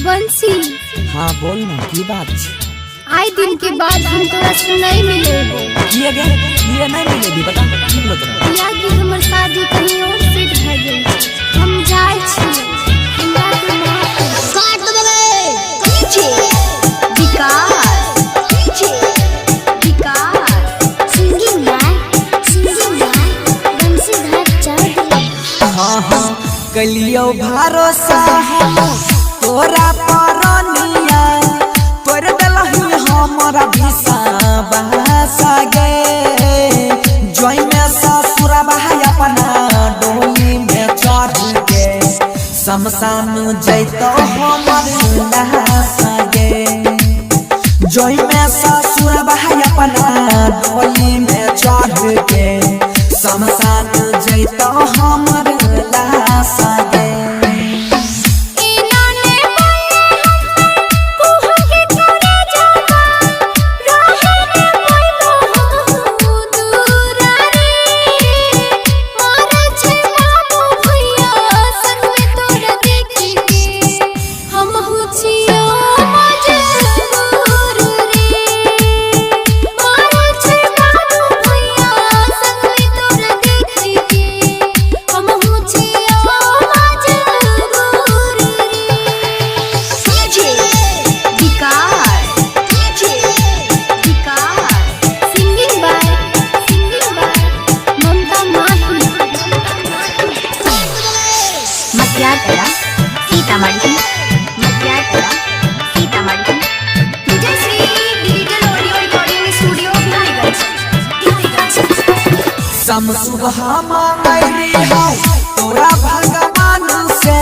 बंसी। हाँ बोल ना की बात छै। आए दिन के बाद हम तोरा से नहीं मिले किए गे ये नहीं मिले भी बता की बोलत रह या कि हमर शादी कहीं और सेट भ गेल छै। हम जाय छी हमरा के माफ काट देबे पीछे विकास पीछे विकास सिंगिंग बंसी घाट चढ़। हाँ हाँ कलियो भरोसा हम तोरा परनिया तोर दलही हमरा विश्वास गे जोई में ससुरा भाई अपना डोली में चढ़ के शमशान जैतो हमर लाश गे जोई में ससुरा भाई अपना डोली में चढ़ के शमशान जैतो हमर लाश गे। सुबह मांगली हो तोरा भगवान से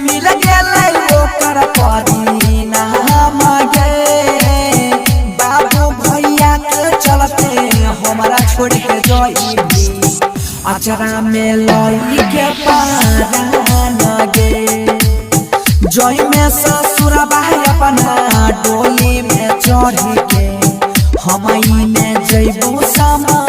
मिल गेलै ओकर परिना मांगे बाबू भैया के चलते हमरा छोड़ के जइबी अचरा में लई के पारा गे जई में ससुर भाई अपना डोली में चढ़ के हमई में जइबू समा